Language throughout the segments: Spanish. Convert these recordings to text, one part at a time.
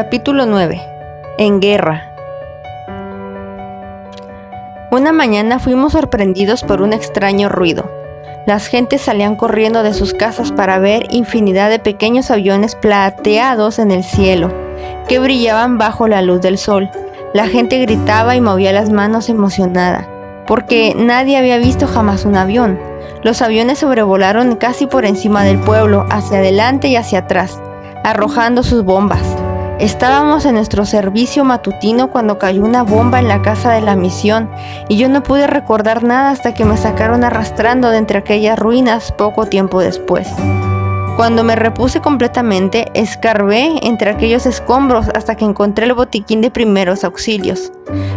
Capítulo 9. En guerra. Una mañana fuimos sorprendidos por un extraño ruido. Las gentes salían corriendo de sus casas para ver infinidad de pequeños aviones plateados en el cielo, que brillaban bajo la luz del sol. La gente gritaba y movía las manos emocionada, porque nadie había visto jamás un avión. Los aviones sobrevolaron casi por encima del pueblo, hacia adelante y hacia atrás, arrojando sus bombas. Estábamos en nuestro servicio matutino cuando cayó una bomba en la casa de la misión y yo no pude recordar nada hasta que me sacaron arrastrando de entre aquellas ruinas poco tiempo después. Cuando me repuse completamente, escarbé entre aquellos escombros hasta que encontré el botiquín de primeros auxilios.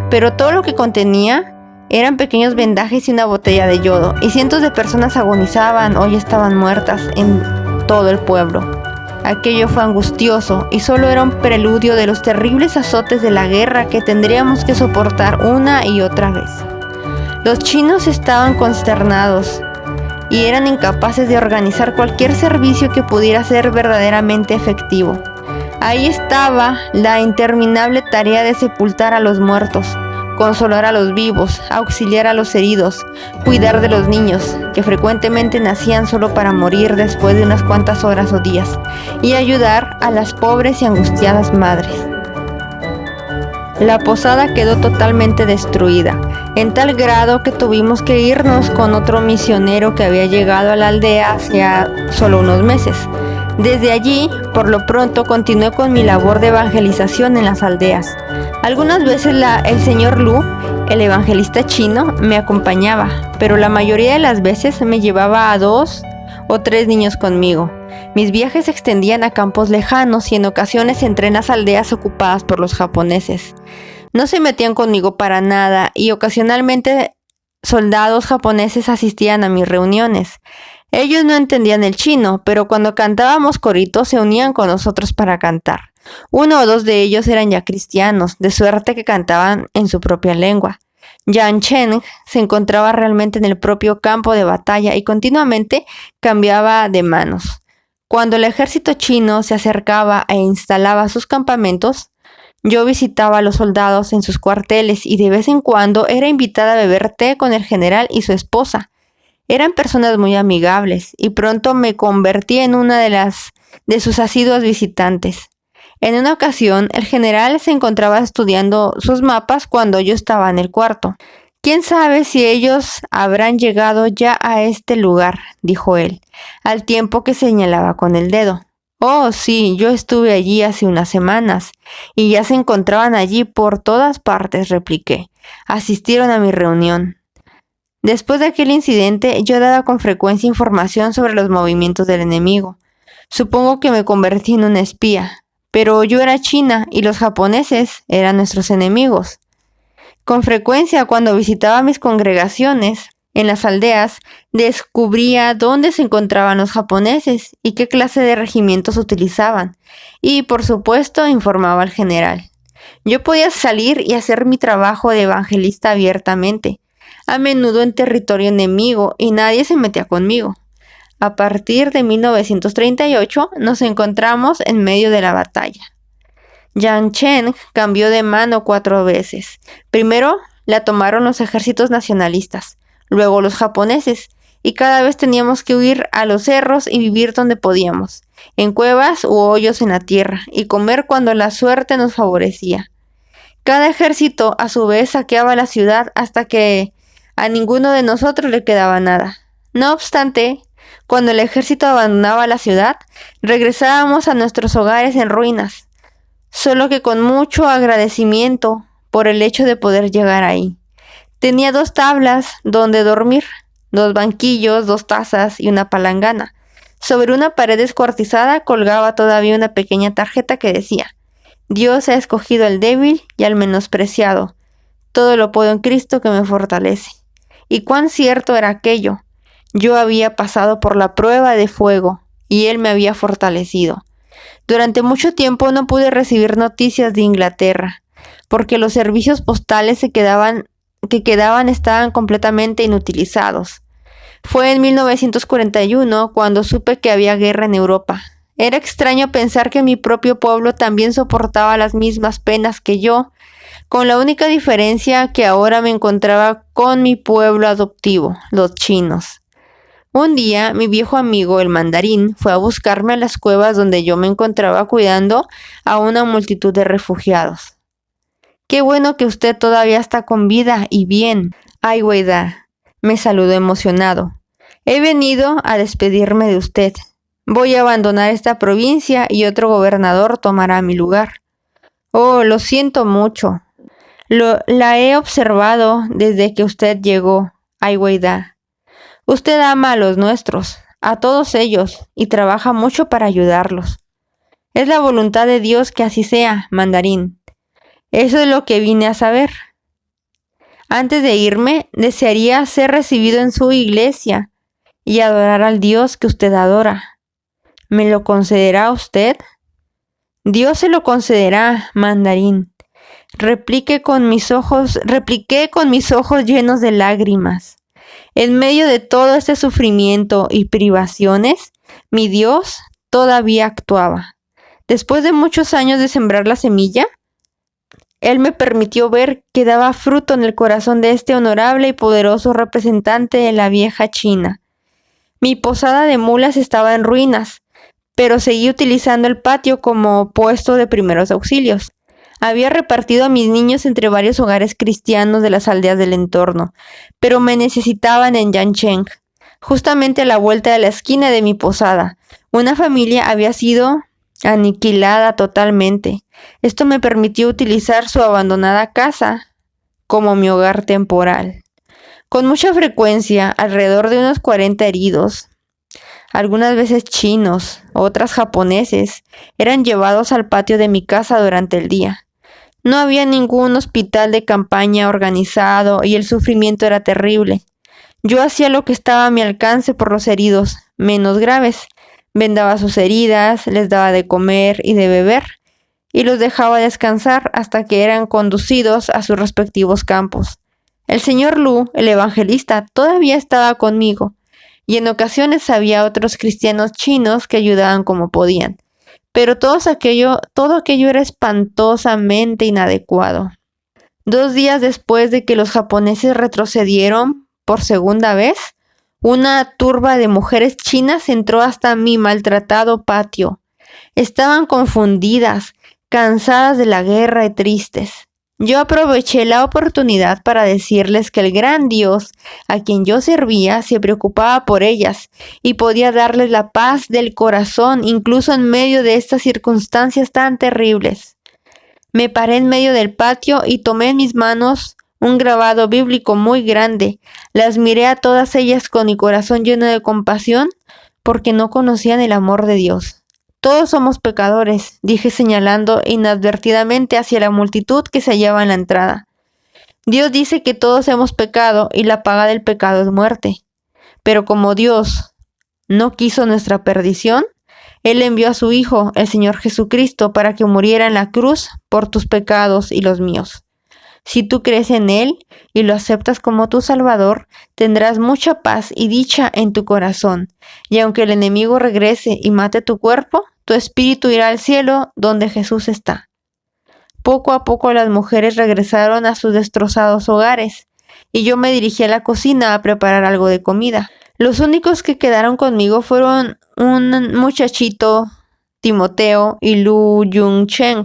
Pero todo lo que contenía eran pequeños vendajes y una botella de yodo, y cientos de personas agonizaban o ya estaban muertas en todo el pueblo. Aquello fue angustioso y solo era un preludio de los terribles azotes de la guerra que tendríamos que soportar una y otra vez. Los chinos estaban consternados y eran incapaces de organizar cualquier servicio que pudiera ser verdaderamente efectivo. Ahí estaba la interminable tarea de sepultar a los muertos, consolar a los vivos, auxiliar a los heridos, cuidar de los niños, que frecuentemente nacían solo para morir después de unas cuantas horas o días, y ayudar a las pobres y angustiadas madres. La posada quedó totalmente destruida, en tal grado que tuvimos que irnos con otro misionero que había llegado a la aldea hacía solo unos meses. Desde allí, por lo pronto, continué con mi labor de evangelización en las aldeas. Algunas veces el señor Lu, el evangelista chino, me acompañaba, pero la mayoría de las veces me llevaba a 2 o 3 niños conmigo. Mis viajes se extendían a campos lejanos y en ocasiones entré en las aldeas ocupadas por los japoneses. No se metían conmigo para nada y ocasionalmente soldados japoneses asistían a mis reuniones. Ellos no entendían el chino, pero cuando cantábamos coritos se unían con nosotros para cantar. 1 o 2 de ellos eran ya cristianos, de suerte que cantaban en su propia lengua. Yan Cheng se encontraba realmente en el propio campo de batalla y continuamente cambiaba de manos. Cuando el ejército chino se acercaba e instalaba sus campamentos, yo visitaba a los soldados en sus cuarteles y de vez en cuando era invitada a beber té con el general y su esposa. Eran personas muy amigables y pronto me convertí en una de sus asiduas visitantes. En una ocasión, el general se encontraba estudiando sus mapas cuando yo estaba en el cuarto. «¿Quién sabe si ellos habrán llegado ya a este lugar?», dijo él, al tiempo que señalaba con el dedo. «Oh, sí, yo estuve allí hace unas semanas, y ya se encontraban allí por todas partes», repliqué. «Asistieron a mi reunión». Después de aquel incidente, yo daba con frecuencia información sobre los movimientos del enemigo. Supongo que me convertí en una espía, pero yo era china y los japoneses eran nuestros enemigos. Con frecuencia, cuando visitaba mis congregaciones en las aldeas, descubría dónde se encontraban los japoneses y qué clase de regimientos utilizaban, y por supuesto informaba al general. Yo podía salir y hacer mi trabajo de evangelista abiertamente, a menudo en territorio enemigo, y nadie se metía conmigo. A partir de 1938 nos encontramos en medio de la batalla. Yan Cheng cambió de mano 4 veces. Primero la tomaron los ejércitos nacionalistas, luego los japoneses, y cada vez teníamos que huir a los cerros y vivir donde podíamos, en cuevas u hoyos en la tierra, y comer cuando la suerte nos favorecía. Cada ejército a su vez saqueaba la ciudad hasta que a ninguno de nosotros le quedaba nada. No obstante, cuando el ejército abandonaba la ciudad, regresábamos a nuestros hogares en ruinas, solo que con mucho agradecimiento por el hecho de poder llegar ahí. Tenía 2 tablas donde dormir, 2 banquillos, 2 tazas y una palangana. Sobre una pared descuartizada colgaba todavía una pequeña tarjeta que decía: «Dios ha escogido al débil y al menospreciado. Todo lo puedo en Cristo que me fortalece». Y cuán cierto era aquello. Yo había pasado por la prueba de fuego y Él me había fortalecido. Durante mucho tiempo no pude recibir noticias de Inglaterra, porque los servicios postales que quedaban estaban completamente inutilizados. Fue en 1941 cuando supe que había guerra en Europa. Era extraño pensar que mi propio pueblo también soportaba las mismas penas que yo, con la única diferencia que ahora me encontraba con mi pueblo adoptivo, los chinos. Un día, mi viejo amigo, el mandarín, fue a buscarme a las cuevas donde yo me encontraba cuidando a una multitud de refugiados. «Qué bueno que usted todavía está con vida y bien, Ai Weida», me saludó emocionado. «He venido a despedirme de usted. Voy a abandonar esta provincia y otro gobernador tomará mi lugar». «Oh, lo siento mucho. La he observado desde que usted llegó, Ai Weida. Usted ama a los nuestros, a todos ellos, y trabaja mucho para ayudarlos. Es la voluntad de Dios que así sea, mandarín. Eso es lo que vine a saber. Antes de irme, desearía ser recibido en su iglesia y adorar al Dios que usted adora. ¿Me lo concederá usted?» «Dios se lo concederá, mandarín», repliqué con mis ojos llenos de lágrimas. En medio de todo este sufrimiento y privaciones, mi Dios todavía actuaba. Después de muchos años de sembrar la semilla, Él me permitió ver que daba fruto en el corazón de este honorable y poderoso representante de la vieja China. Mi posada de mulas estaba en ruinas, pero seguí utilizando el patio como puesto de primeros auxilios. Había repartido a mis niños entre varios hogares cristianos de las aldeas del entorno, pero me necesitaban en Yancheng, justamente a la vuelta de la esquina de mi posada. Una familia había sido aniquilada totalmente. Esto me permitió utilizar su abandonada casa como mi hogar temporal. Con mucha frecuencia, alrededor de unos 40 heridos, algunas veces chinos, otras japoneses, eran llevados al patio de mi casa durante el día. No había ningún hospital de campaña organizado y el sufrimiento era terrible. Yo hacía lo que estaba a mi alcance por los heridos menos graves. Vendaba sus heridas, les daba de comer y de beber, y los dejaba descansar hasta que eran conducidos a sus respectivos campos. El señor Lu, el evangelista, todavía estaba conmigo, y en ocasiones había otros cristianos chinos que ayudaban como podían. Pero todo aquello era espantosamente inadecuado. 2 días después de que los japoneses retrocedieron por segunda vez, una turba de mujeres chinas entró hasta mi maltratado patio. Estaban confundidas, cansadas de la guerra y tristes. Yo aproveché la oportunidad para decirles que el gran Dios a quien yo servía se preocupaba por ellas y podía darles la paz del corazón incluso en medio de estas circunstancias tan terribles. Me paré en medio del patio y tomé en mis manos un grabado bíblico muy grande. Las miré a todas ellas con mi corazón lleno de compasión porque no conocían el amor de Dios. «Todos somos pecadores», dije señalando inadvertidamente hacia la multitud que se hallaba en la entrada. «Dios dice que todos hemos pecado y la paga del pecado es muerte. Pero como Dios no quiso nuestra perdición, Él envió a su Hijo, el Señor Jesucristo, para que muriera en la cruz por tus pecados y los míos. Si tú crees en Él y lo aceptas como tu Salvador, tendrás mucha paz y dicha en tu corazón, y aunque el enemigo regrese y mate tu cuerpo, tu espíritu irá al cielo donde Jesús está». Poco a poco las mujeres regresaron a sus destrozados hogares, y yo me dirigí a la cocina a preparar algo de comida. Los únicos que quedaron conmigo fueron un muchachito, Timoteo, y Lu Yuncheng,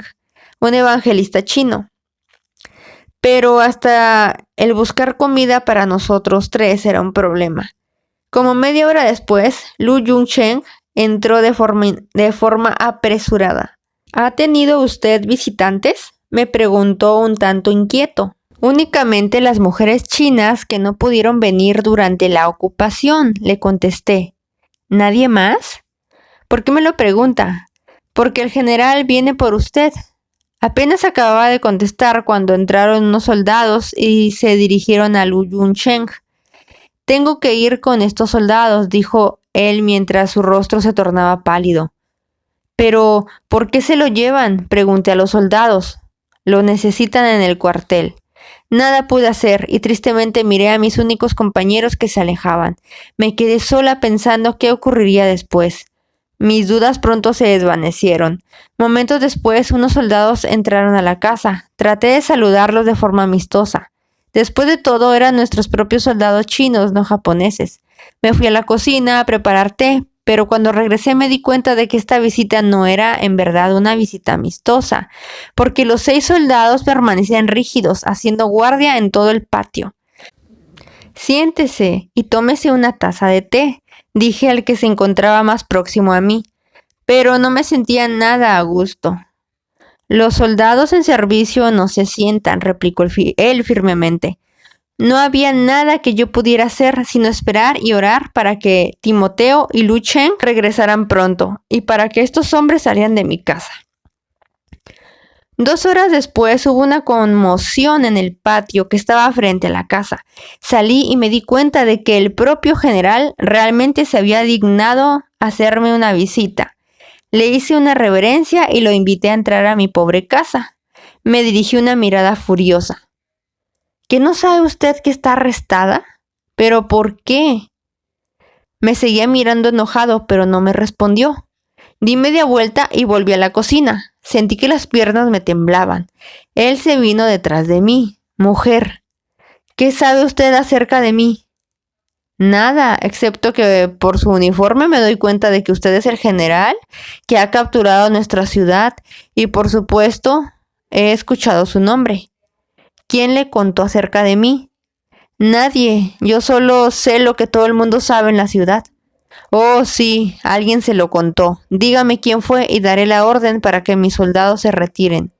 un evangelista chino. Pero hasta el buscar comida para nosotros 3 era un problema. Como media hora después, Lu Yuncheng entró de forma apresurada. «¿Ha tenido usted visitantes?», me preguntó un tanto inquieto. «Únicamente las mujeres chinas que no pudieron venir durante la ocupación», le contesté. «¿Nadie más?». «¿Por qué me lo pregunta?». «Porque el general viene por usted». Apenas acababa de contestar cuando entraron unos soldados y se dirigieron a Lu Yuncheng. «Tengo que ir con estos soldados», dijo él mientras su rostro se tornaba pálido. «¿Pero por qué se lo llevan?», pregunté a los soldados. «Lo necesitan en el cuartel». Nada pude hacer y tristemente miré a mis únicos compañeros que se alejaban. Me quedé sola pensando qué ocurriría después. Mis dudas pronto se desvanecieron. Momentos después, unos soldados entraron a la casa. Traté de saludarlos de forma amistosa. Después de todo, eran nuestros propios soldados chinos, no japoneses. Me fui a la cocina a preparar té, pero cuando regresé me di cuenta de que esta visita no era en verdad una visita amistosa, porque los 6 soldados permanecían rígidos, haciendo guardia en todo el patio. Siéntese y tómese una taza de té, dije al que se encontraba más próximo a mí, pero no me sentía nada a gusto. Los soldados en servicio no se sientan, replicó él firmemente. No había nada que yo pudiera hacer sino esperar y orar para que Timoteo y Lu Chen regresaran pronto y para que estos hombres salieran de mi casa. 2 horas después hubo una conmoción en el patio que estaba frente a la casa. Salí y me di cuenta de que el propio general realmente se había dignado hacerme una visita. Le hice una reverencia y lo invité a entrar a mi pobre casa. Me dirigí una mirada furiosa. ¿Que no sabe usted que está arrestada? ¿Pero por qué? Me seguía mirando enojado, pero no me respondió. Di media vuelta y volví a la cocina. Sentí que las piernas me temblaban. Él se vino detrás de mí. Mujer, ¿qué sabe usted acerca de mí? Nada, excepto que por su uniforme me doy cuenta de que usted es el general que ha capturado nuestra ciudad y por supuesto he escuchado su nombre. ¿Quién le contó acerca de mí? Nadie, yo solo sé lo que todo el mundo sabe en la ciudad. Oh, sí, alguien se lo contó. Dígame quién fue y daré la orden para que mis soldados se retiren.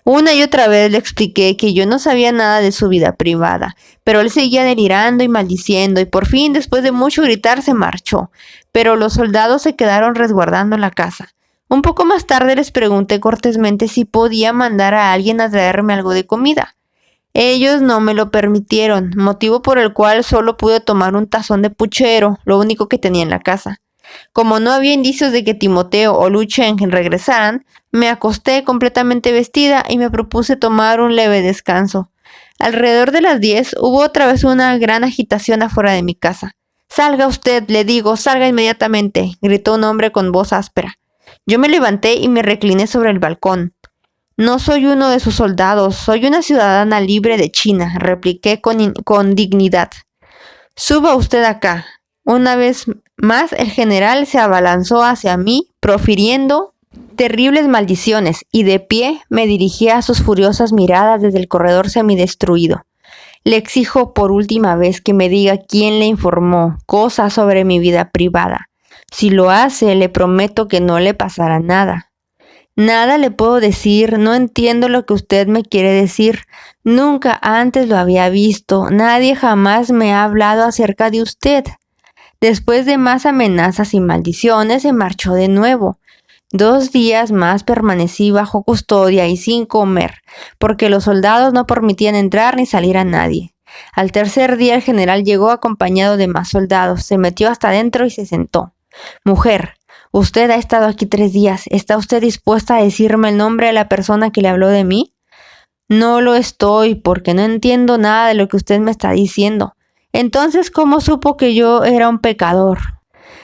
Una y otra vez le expliqué que yo no sabía nada de su vida privada, pero él seguía delirando y maldiciendo y por fin, después de mucho gritar, se marchó. Pero los soldados se quedaron resguardando la casa. Un poco más tarde les pregunté cortésmente si podía mandar a alguien a traerme algo de comida. Ellos no me lo permitieron, motivo por el cual solo pude tomar un tazón de puchero, lo único que tenía en la casa. Como no había indicios de que Timoteo o Lu Chen regresaran, me acosté completamente vestida y me propuse tomar un leve descanso. Alrededor de las 10 hubo otra vez una gran agitación afuera de mi casa. «Salga usted», le digo, «salga inmediatamente», gritó un hombre con voz áspera. Yo me levanté y me recliné sobre el balcón. «No soy uno de sus soldados, soy una ciudadana libre de China», repliqué con dignidad. «Suba usted acá». Una vez más el general se abalanzó hacia mí, profiriendo terribles maldiciones, y de pie me dirigía a sus furiosas miradas desde el corredor semidestruido. Le exijo por última vez que me diga quién le informó cosas sobre mi vida privada. Si lo hace, le prometo que no le pasará nada. Nada le puedo decir, no entiendo lo que usted me quiere decir. Nunca antes lo había visto, nadie jamás me ha hablado acerca de usted. Después de más amenazas y maldiciones, se marchó de nuevo. 2 días más permanecí bajo custodia y sin comer, porque los soldados no permitían entrar ni salir a nadie. Al tercer día el general llegó acompañado de más soldados, se metió hasta adentro y se sentó. «Mujer, usted ha estado aquí 3 días. ¿Está usted dispuesta a decirme el nombre de la persona que le habló de mí?» «No lo estoy, porque no entiendo nada de lo que usted me está diciendo». «Entonces, ¿cómo supo que yo era un pecador?»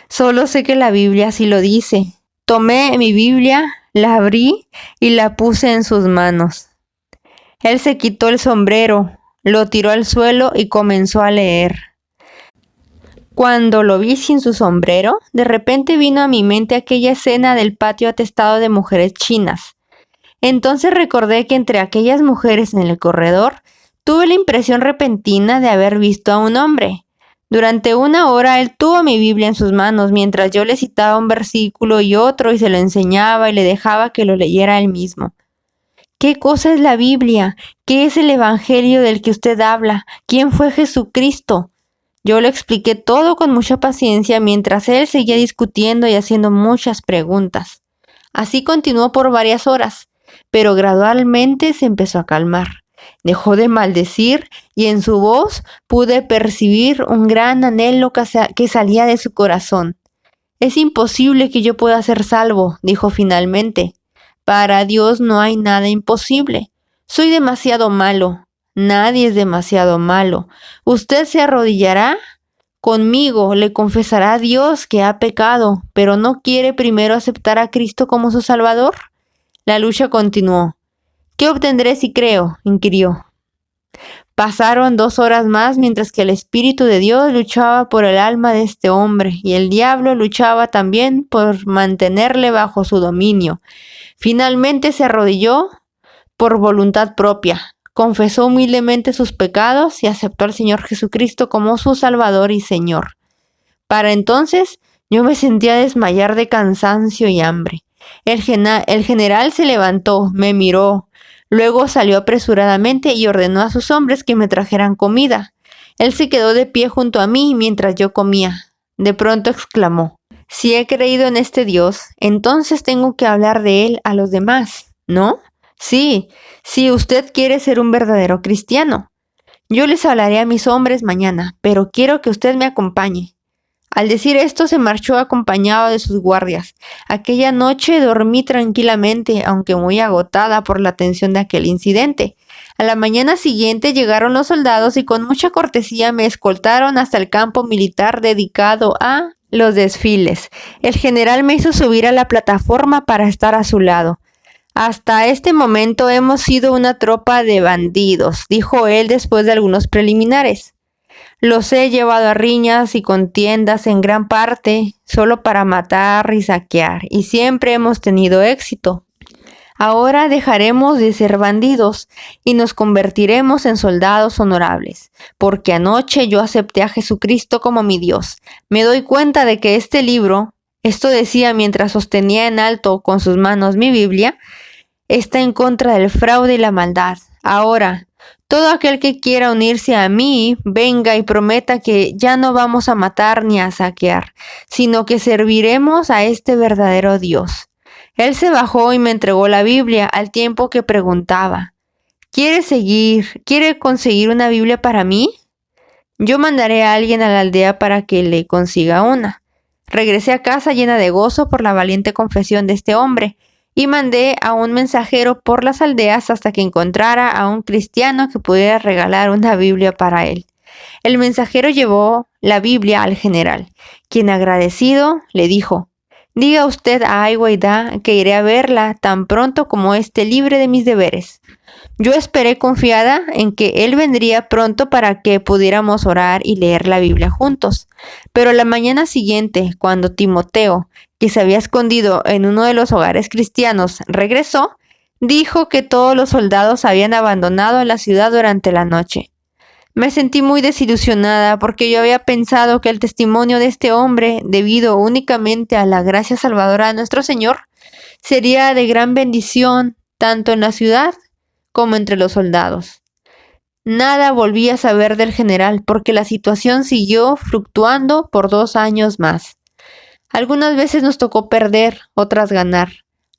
«Solo sé que la Biblia así lo dice». Tomé mi Biblia, la abrí y la puse en sus manos. Él se quitó el sombrero, lo tiró al suelo y comenzó a leer. Cuando lo vi sin su sombrero, de repente vino a mi mente aquella escena del patio atestado de mujeres chinas. Entonces recordé que entre aquellas mujeres en el corredor, tuve la impresión repentina de haber visto a un hombre. Durante 1 hora él tuvo mi Biblia en sus manos mientras yo le citaba un versículo y otro y se lo enseñaba y le dejaba que lo leyera él mismo. ¿Qué cosa es la Biblia? ¿Qué es el Evangelio del que usted habla? ¿Quién fue Jesucristo? Yo le expliqué todo con mucha paciencia mientras él seguía discutiendo y haciendo muchas preguntas. Así continuó por varias horas, pero gradualmente se empezó a calmar. Dejó de maldecir y en su voz pude percibir un gran anhelo que salía de su corazón. «Es imposible que yo pueda ser salvo», dijo finalmente. «Para Dios no hay nada imposible. Soy demasiado malo. Nadie es demasiado malo. ¿Usted se arrodillará? Conmigo le confesará a Dios que ha pecado, pero no quiere primero aceptar a Cristo como su Salvador. La lucha continuó. ¿Qué obtendré si creo?, inquirió. Pasaron 2 horas más mientras que el Espíritu de Dios luchaba por el alma de este hombre y el diablo luchaba también por mantenerle bajo su dominio. Finalmente se arrodilló por voluntad propia, confesó humildemente sus pecados y aceptó al Señor Jesucristo como su Salvador y Señor. Para entonces yo me sentía desmayar de cansancio y hambre. El general se levantó, me miró, luego salió apresuradamente y ordenó a sus hombres que me trajeran comida. Él se quedó de pie junto a mí mientras yo comía. De pronto exclamó: si he creído en este Dios, entonces tengo que hablar de él a los demás, ¿no? Sí, si usted quiere ser un verdadero cristiano. Yo les hablaré a mis hombres mañana, pero quiero que usted me acompañe. Al decir esto se marchó acompañado de sus guardias. Aquella noche dormí tranquilamente, aunque muy agotada por la tensión de aquel incidente. A la mañana siguiente llegaron los soldados y con mucha cortesía me escoltaron hasta el campo militar dedicado a los desfiles. El general me hizo subir a la plataforma para estar a su lado. Hasta este momento hemos sido una tropa de bandidos, dijo él después de algunos preliminares. Los he llevado a riñas y contiendas en gran parte solo para matar y saquear, y siempre hemos tenido éxito. Ahora dejaremos de ser bandidos y nos convertiremos en soldados honorables, porque anoche yo acepté a Jesucristo como mi Dios. Me doy cuenta de que este libro, esto decía mientras sostenía en alto con sus manos mi Biblia, está en contra del fraude y la maldad. Ahora, todo aquel que quiera unirse a mí, venga y prometa que ya no vamos a matar ni a saquear, sino que serviremos a este verdadero Dios. Él se bajó y me entregó la Biblia al tiempo que preguntaba: ¿Quiere conseguir una Biblia para mí? Yo mandaré a alguien a la aldea para que le consiga una. Regresé a casa llena de gozo por la valiente confesión de este hombre, y mandé a un mensajero por las aldeas hasta que encontrara a un cristiano que pudiera regalar una Biblia para él. El mensajero llevó la Biblia al general, quien agradecido le dijo: diga usted a Ai Weidah que iré a verla tan pronto como esté libre de mis deberes. Yo esperé confiada en que él vendría pronto para que pudiéramos orar y leer la Biblia juntos. Pero la mañana siguiente, cuando Timoteo, que se había escondido en uno de los hogares cristianos, regresó, dijo que todos los soldados habían abandonado la ciudad durante la noche. Me sentí muy desilusionada porque yo había pensado que el testimonio de este hombre, debido únicamente a la gracia salvadora de nuestro Señor, sería de gran bendición tanto en la ciudad como entre los soldados. Nada volví a saber del general porque la situación siguió fluctuando por 2 años más. Algunas veces nos tocó perder, otras ganar.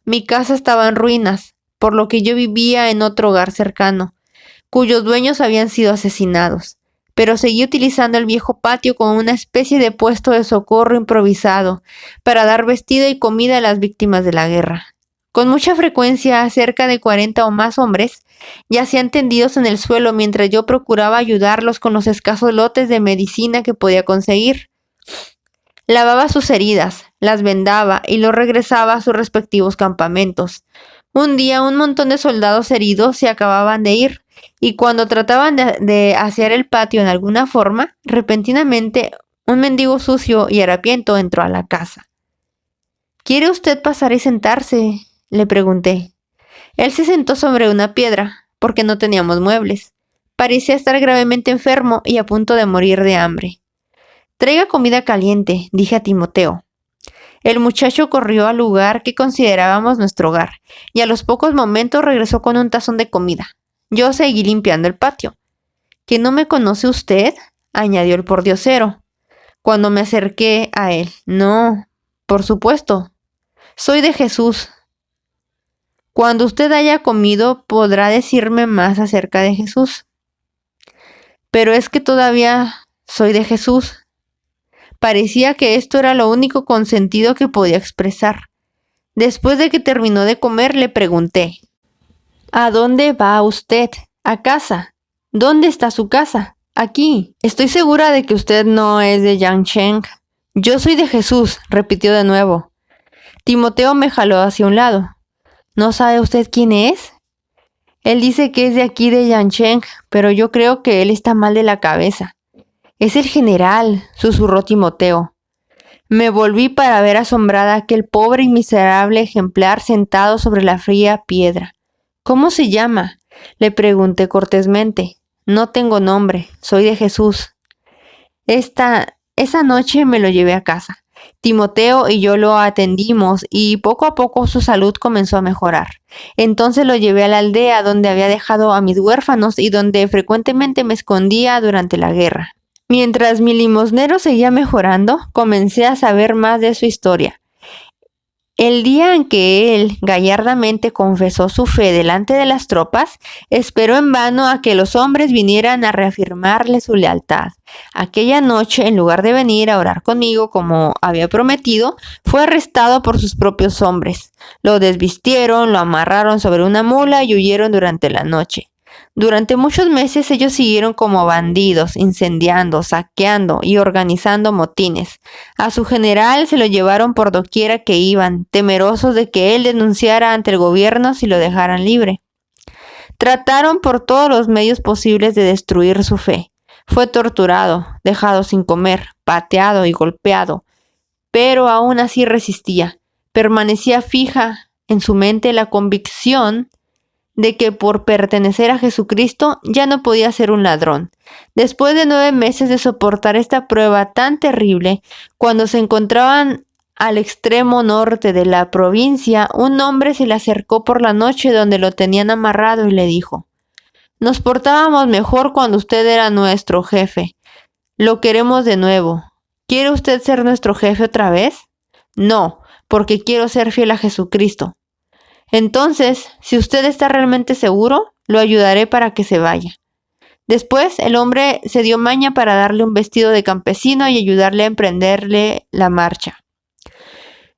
Mi casa estaba en ruinas, por lo que yo vivía en otro hogar cercano, cuyos dueños habían sido asesinados, pero seguí utilizando el viejo patio como una especie de puesto de socorro improvisado para dar vestido y comida a las víctimas de la guerra. Con mucha frecuencia, cerca de 40 o más hombres yacían tendidos en el suelo mientras yo procuraba ayudarlos con los escasos lotes de medicina que podía conseguir. Lavaba sus heridas, las vendaba y los regresaba a sus respectivos campamentos. Un día un montón de soldados heridos se acababan de ir, y cuando trataban de asear el patio en alguna forma, repentinamente un mendigo sucio y harapiento entró a la casa. ¿Quiere usted pasar y sentarse?, le pregunté. Él se sentó sobre una piedra, porque no teníamos muebles. Parecía estar gravemente enfermo y a punto de morir de hambre. Traiga comida caliente, dije a Timoteo. El muchacho corrió al lugar que considerábamos nuestro hogar, y a los pocos momentos regresó con un tazón de comida. Yo seguí limpiando el patio. ¿Que no me conoce usted?, añadió el pordiosero, cuando me acerqué a él. No, por supuesto. Soy de Jesús. Cuando usted haya comido, podrá decirme más acerca de Jesús. Pero es que todavía soy de Jesús. Parecía que esto era lo único consentido que podía expresar. Después de que terminó de comer, le pregunté: ¿a dónde va usted? ¿A casa? ¿Dónde está su casa? Aquí, estoy segura de que usted no es de Yangcheng. Yo soy de Jesús, repitió de nuevo. Timoteo me jaló hacia un lado. ¿No sabe usted quién es? Él dice que es de aquí de Yangcheng, pero yo creo que él está mal de la cabeza. Es el general, susurró Timoteo. Me volví para ver asombrada a aquel pobre y miserable ejemplar sentado sobre la fría piedra. ¿Cómo se llama? Le pregunté cortésmente. No tengo nombre, soy de Jesús. Esa noche me lo llevé a casa. Timoteo y yo lo atendimos y poco a poco su salud comenzó a mejorar. Entonces lo llevé a la aldea donde había dejado a mis huérfanos y donde frecuentemente me escondía durante la guerra. Mientras mi limosnero seguía mejorando, comencé a saber más de su historia. El día en que él gallardamente confesó su fe delante de las tropas, esperó en vano a que los hombres vinieran a reafirmarle su lealtad. Aquella noche, en lugar de venir a orar conmigo como había prometido, fue arrestado por sus propios hombres. Lo desvistieron, lo amarraron sobre una mula y huyeron durante la noche. Durante muchos meses ellos siguieron como bandidos, incendiando, saqueando y organizando motines. A su general se lo llevaron por doquiera que iban, temerosos de que él denunciara ante el gobierno si lo dejaran libre. Trataron por todos los medios posibles de destruir su fe. Fue torturado, dejado sin comer, pateado y golpeado, pero aún así resistía. Permanecía fija en su mente la convicción de que por pertenecer a Jesucristo ya no podía ser un ladrón. Después de 9 meses de soportar esta prueba tan terrible, cuando se encontraban al extremo norte de la provincia, un hombre se le acercó por la noche donde lo tenían amarrado y le dijo: «Nos portábamos mejor cuando usted era nuestro jefe. Lo queremos de nuevo. ¿Quiere usted ser nuestro jefe otra vez?» «No, porque quiero ser fiel a Jesucristo». «Entonces, si usted está realmente seguro, lo ayudaré para que se vaya». Después, el hombre se dio maña para darle un vestido de campesino y ayudarle a emprenderle la marcha.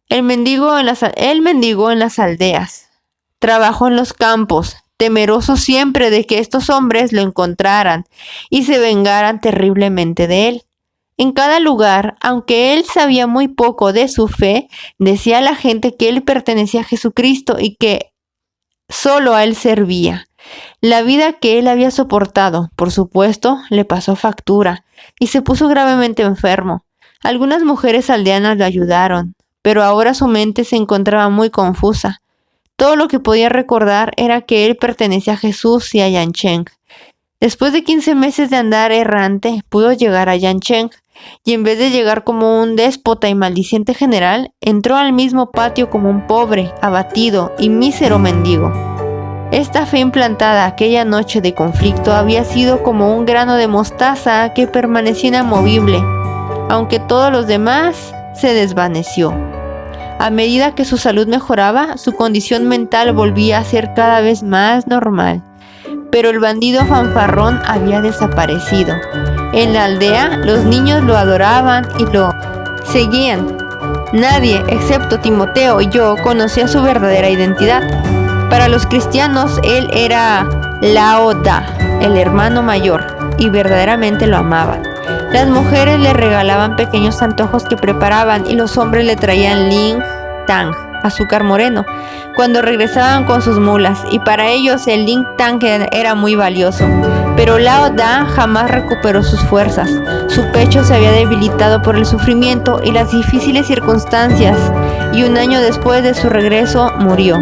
Él mendigó en las aldeas, trabajó en los campos, temeroso siempre de que estos hombres lo encontraran y se vengaran terriblemente de él. En cada lugar, aunque él sabía muy poco de su fe, decía a la gente que él pertenecía a Jesucristo y que solo a él servía. La vida que él había soportado, por supuesto, le pasó factura y se puso gravemente enfermo. Algunas mujeres aldeanas lo ayudaron, pero ahora su mente se encontraba muy confusa. Todo lo que podía recordar era que él pertenecía a Jesús y a Yangcheng. Después de 15 meses de andar errante, pudo llegar a Yangcheng, y en vez de llegar como un déspota y maldiciente general, entró al mismo patio como un pobre, abatido y mísero mendigo. Esta fe implantada aquella noche de conflicto había sido como un grano de mostaza que permanecía inamovible, aunque todo lo demás se desvaneció. A medida que su salud mejoraba, su condición mental volvía a ser cada vez más normal. Pero el bandido fanfarrón había desaparecido. En la aldea, los niños lo adoraban y lo seguían. Nadie, excepto Timoteo y yo, conocía su verdadera identidad. Para los cristianos, él era Lao Da, el hermano mayor, y verdaderamente lo amaban. Las mujeres le regalaban pequeños antojos que preparaban y los hombres le traían Ling Tang, azúcar moreno, cuando regresaban con sus mulas, y para ellos el Ling Tang era muy valioso. Pero Lao Da jamás recuperó sus fuerzas. Su pecho se había debilitado por el sufrimiento y las difíciles circunstancias, y un año después de su regreso murió.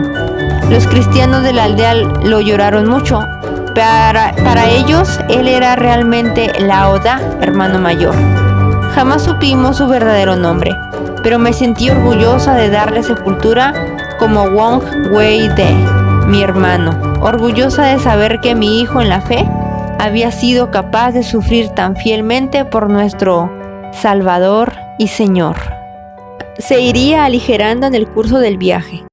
Los cristianos de la aldea lo lloraron mucho. Para ellos, él era realmente Lao Da, hermano mayor. Jamás supimos su verdadero nombre, pero me sentí orgullosa de darle sepultura como Wong Wei De, mi hermano, orgullosa de saber que mi hijo en la fe había sido capaz de sufrir tan fielmente por nuestro Salvador y Señor. Se iría aligerando en el curso del viaje.